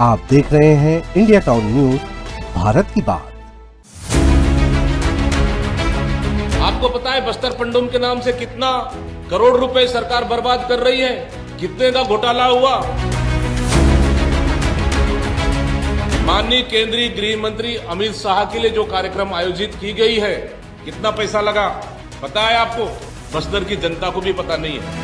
आप देख रहे हैं इंडिया टाउन न्यूज, भारत की बात। आपको पता है बस्तर पंडुम के नाम से कितना करोड़ रुपए सरकार बर्बाद कर रही है, कितने का घोटाला हुआ। माननीय केंद्रीय गृह मंत्री अमित शाह के लिए जो कार्यक्रम आयोजित की गई है, कितना पैसा लगा पता है आपको? बस्तर की जनता को भी पता नहीं है।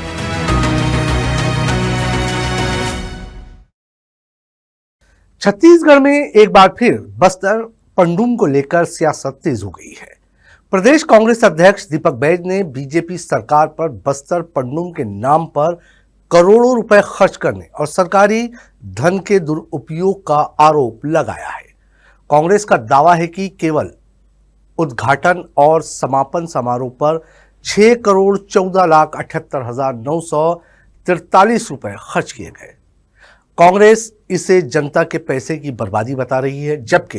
छत्तीसगढ़ में एक बार फिर बस्तर पंडुम को लेकर सियासत तेज हो गई है। प्रदेश कांग्रेस अध्यक्ष दीपक बैज ने बीजेपी सरकार पर बस्तर पंडुम के नाम पर करोड़ों रुपए खर्च करने और सरकारी धन के दुरुपयोग का आरोप लगाया है। कांग्रेस का दावा है कि केवल उद्घाटन और समापन समारोह पर 6,14,78,943 रुपए खर्च किए गए। कांग्रेस इसे जनता के पैसे की बर्बादी बता रही है, जबकि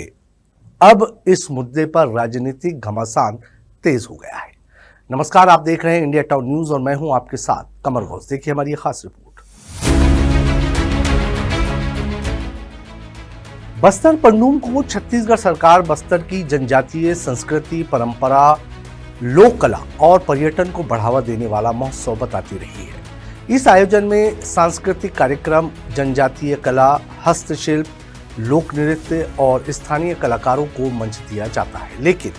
अब इस मुद्दे पर राजनीतिक घमासान तेज हो गया है। नमस्कार, आप देख रहे हैं इंडिया टाउन न्यूज और मैं हूं आपके साथ कमर घोष। देखिए हमारी खास रिपोर्ट। बस्तर पंडुम को छत्तीसगढ़ सरकार बस्तर की जनजातीय संस्कृति, परंपरा, लोक कला और पर्यटन को बढ़ावा देने वाला महोत्सव बताती रही है। इस आयोजन में सांस्कृतिक कार्यक्रम, जनजातीय कला, हस्तशिल्प, लोक नृत्य और स्थानीय कलाकारों को मंच दिया जाता है, लेकिन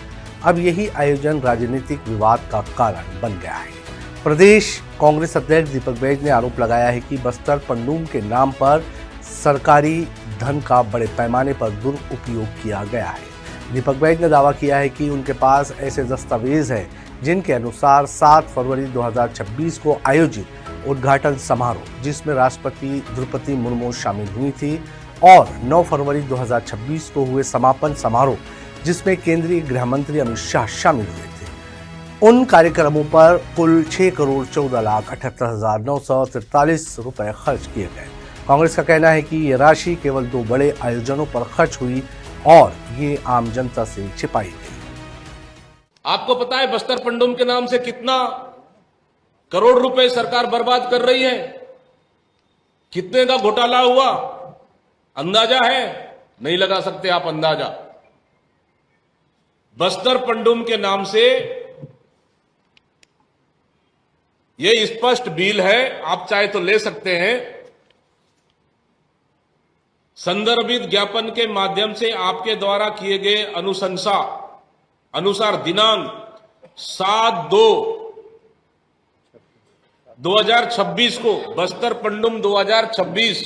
अब यही आयोजन राजनीतिक विवाद का कारण बन गया है। प्रदेश कांग्रेस अध्यक्ष दीपक बैज ने आरोप लगाया है कि बस्तर पंडुम के नाम पर सरकारी धन का बड़े पैमाने पर दुरुपयोग किया गया है। दीपक बैज ने दावा किया है कि उनके पास ऐसे दस्तावेज हैं जिनके अनुसार 7 फरवरी 2026 को आयोजित उद्घाटन समारोह, जिसमें राष्ट्रपति द्रौपदी मुर्मू शामिल हुई थी, और 9 फरवरी 2026 को हुए समापन समारोह, जिसमें केंद्रीय गृह मंत्री अमित शाह शामिल हुए थे, उन कार्यक्रमों पर कुल 6,14,78,943 रुपए खर्च किए गए। कांग्रेस का कहना है कि ये राशि केवल 2 बड़े आयोजनों पर खर्च हुई और ये आम जनता से छिपाई गई। आपको पता है बस्तर पंडुम के नाम से कितना करोड़ रुपए सरकार बर्बाद कर रही है, कितने का घोटाला हुआ? अंदाजा है? नहीं लगा सकते आप अंदाजा। बस्तर पंडुम के नाम से यह स्पष्ट बिल है, आप चाहे तो ले सकते हैं। संदर्भित ज्ञापन के माध्यम से आपके द्वारा किए गए अनुशंसा अनुसार दिनांक 7/2/2026 को बस्तर पंडुम 2026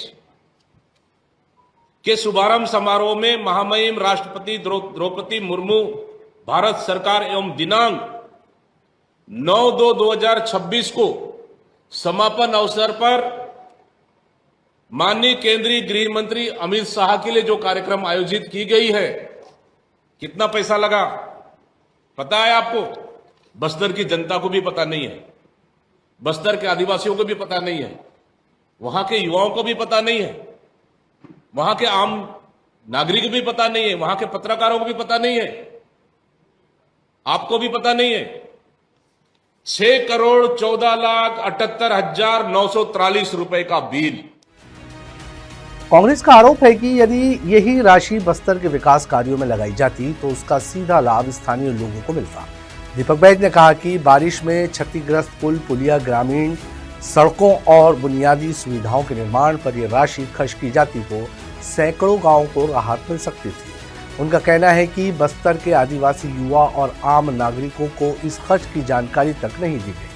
के शुभारंभ समारोह में महामहिम राष्ट्रपति द्रौपदी मुर्मू भारत सरकार एवं दिनांक 9/2/2026 को समापन अवसर पर माननीय केंद्रीय गृह मंत्री अमित शाह के लिए जो कार्यक्रम आयोजित की गई है, कितना पैसा लगा पता है आपको? बस्तर की जनता को भी पता नहीं है, बस्तर के आदिवासियों को भी पता नहीं है, वहां के युवाओं को भी पता नहीं है, वहां के आम नागरिक को भी पता नहीं है, वहां के पत्रकारों को भी पता नहीं है, आपको भी पता नहीं है। 6,14,78,943 रुपए का बिल। कांग्रेस का आरोप है कि यदि यही राशि बस्तर के विकास कार्यों में लगाई जाती तो उसका सीधा लाभ स्थानीय लोगों को मिलता। दीपक बैज ने कहा कि बारिश में क्षतिग्रस्त पुल, पुलिया, ग्रामीण सड़कों और बुनियादी सुविधाओं के निर्माण पर यह राशि खर्च की जाती तो सैकड़ों गांवों को राहत मिल सकती थी। उनका कहना है कि बस्तर के आदिवासी युवा और आम नागरिकों को इस खर्च की जानकारी तक नहीं दी गई।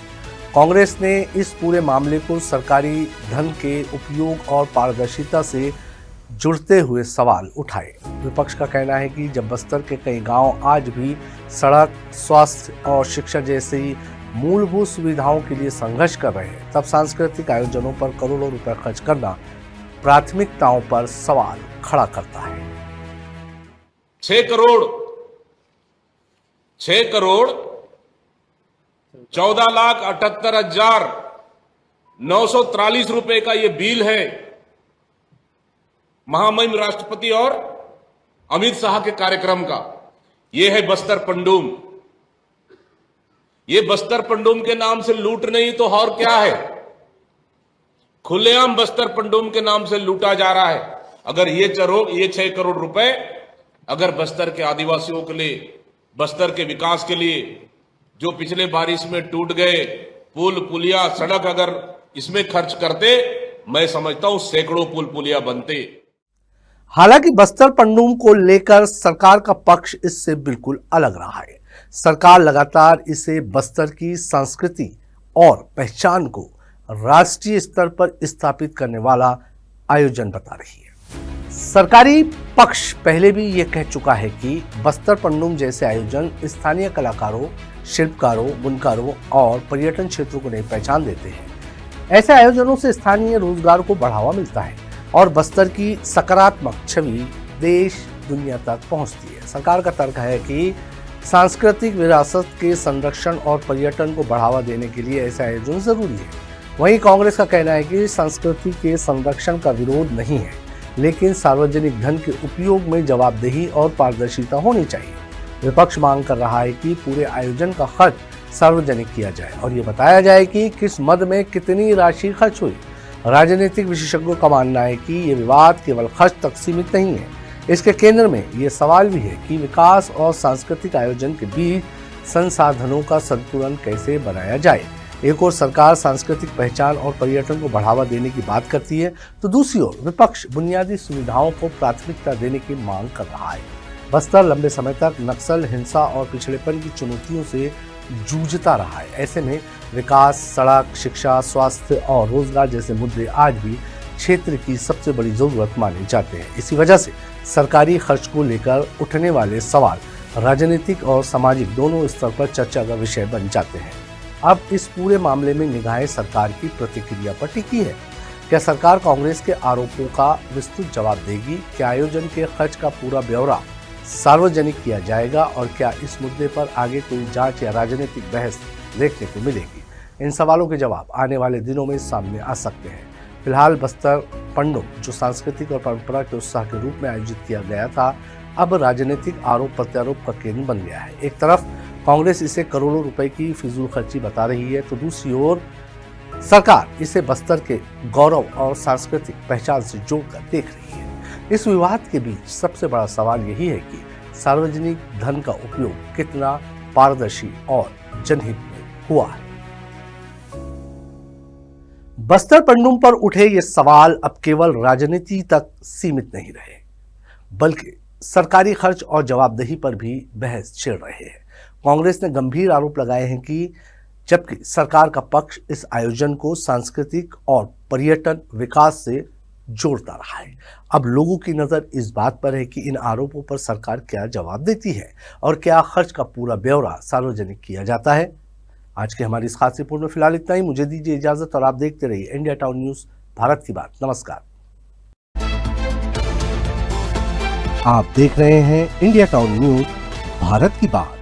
कांग्रेस ने इस पूरे मामले को सरकारी धन के उपयोग और पारदर्शिता से जुड़ते हुए सवाल उठाए। विपक्ष का कहना है कि जब बस्तर के कई गांव आज भी सड़क, स्वास्थ्य और शिक्षा जैसी मूलभूत सुविधाओं के लिए संघर्ष कर रहे हैं, तब सांस्कृतिक आयोजनों पर करोड़ों रुपए खर्च करना प्राथमिकताओं पर सवाल खड़ा करता है। 6 करोड़ 14,78,943 रुपए का यह बिल है महामहिम राष्ट्रपति और अमित शाह के कार्यक्रम का। यह है बस्तर पंडुम। ये बस्तर पंडुम के नाम से लूट नहीं तो और क्या है? खुलेआम बस्तर पंडुम के नाम से लूटा जा रहा है। अगर ये 6 करोड़ रुपए अगर बस्तर के आदिवासियों के लिए, बस्तर के विकास के लिए, जो पिछले बारिश में टूट गए पुल पुलिया सड़क, अगर इसमें खर्च करते, मैं समझता हूं सैकड़ों पुल पुलिया बनते। हालांकि बस्तर पंडुम को लेकर सरकार का पक्ष इससे बिल्कुल अलग रहा है। सरकार लगातार इसे बस्तर की संस्कृति और पहचान को राष्ट्रीय स्तर पर स्थापित करने वाला आयोजन बता रही है। सरकारी पक्ष पहले भी ये कह चुका है कि बस्तर पंडुम जैसे आयोजन स्थानीय कलाकारों, शिल्पकारों, बुनकरों और पर्यटन क्षेत्रों को नई पहचान देते हैं। ऐसे आयोजनों से स्थानीय रोजगार को बढ़ावा मिलता है और बस्तर की सकारात्मक छवि देश दुनिया तक पहुंचती है। सरकार का तर्क है कि सांस्कृतिक विरासत के संरक्षण और पर्यटन को बढ़ावा देने के लिए ऐसे आयोजन जरूरी है। वहीं कांग्रेस का कहना है कि संस्कृति के संरक्षण का विरोध नहीं है, लेकिन सार्वजनिक धन के उपयोग में जवाबदेही और पारदर्शिता होनी चाहिए। विपक्ष मांग कर रहा है कि पूरे आयोजन का खर्च सार्वजनिक किया जाए और ये बताया जाए कि किस मद में कितनी राशि खर्च हुई। राजनीतिक विशेषज्ञों का मानना है कि ये विवाद केवल खर्च तक सीमित नहीं है, इसके केंद्र में ये सवाल भी है कि विकास और सांस्कृतिक आयोजन के बीच संसाधनों का संतुलन कैसे बनाया जाए। एक ओर सरकार सांस्कृतिक पहचान और पर्यटन को बढ़ावा देने की बात करती है, तो दूसरी ओर विपक्ष बुनियादी सुविधाओं को प्राथमिकता देने की मांग कर रहा है। बस्तर लंबे समय तक नक्सल, हिंसा और पिछड़ेपन की चुनौतियों से जूझता रहा है। ऐसे में विकास, सड़क, शिक्षा, स्वास्थ्य और रोजगार जैसे मुद्दे आज भी क्षेत्र की सबसे बड़ी जरूरत माने जाते हैं। इसी वजह से सरकारी खर्च को लेकर उठने वाले सवाल राजनीतिक और सामाजिक दोनों स्तर पर चर्चा का विषय बन जाते हैं। अब इस पूरे मामले में निगाहें सरकार की प्रतिक्रिया पर टिकी है। क्या सरकार कांग्रेस के आरोपों का विस्तृत जवाब देगी? क्या आयोजन के खर्च का पूरा ब्यौरा सार्वजनिक किया जाएगा और क्या इस मुद्दे पर आगे कोई जांच या राजनीतिक बहस देखने को मिलेगी? इन सवालों के जवाब आने वाले दिनों में सामने आ सकते हैं। फिलहाल बस्तर पंडुम, जो सांस्कृतिक और परंपरा के उत्साह के रूप में आयोजित किया गया था, अब राजनीतिक आरोप प्रत्यारोप का केंद्र बन गया है। एक तरफ कांग्रेस इसे करोड़ों रुपए की फिजूल खर्ची बता रही है, तो दूसरी ओर सरकार इसे बस्तर के गौरव और सांस्कृतिक पहचान से जोड़कर देख रही है। इस विवाद के बीच सबसे बड़ा सवाल यही है कि सार्वजनिक धन का उपयोग कितना पारदर्शी और जनहित में हुआ है। बस्तर पंडुम पर उठे ये सवाल अब केवल राजनीति तक सीमित नहीं रहे, बल्कि सरकारी खर्च और जवाबदेही पर भी बहस छिड़ रहे हैं। कांग्रेस ने गंभीर आरोप लगाए हैं कि जबकि सरकार का पक्ष इस आयोजन को सांस्कृतिक और पर्यटन विकास से जोड़ता रहा है। अब लोगों की नजर इस बात पर है कि इन आरोपों पर सरकार क्या जवाब देती है और क्या खर्च का पूरा ब्यौरा सार्वजनिक किया जाता है। आज के हमारी इस खास रिपोर्ट में फिलहाल इतना ही। मुझे दीजिए इजाजत और आप देखते रहिए इंडिया टाउन न्यूज, भारत की बात। नमस्कार। आप देख रहे हैं इंडिया टाउन न्यूज, भारत की बात।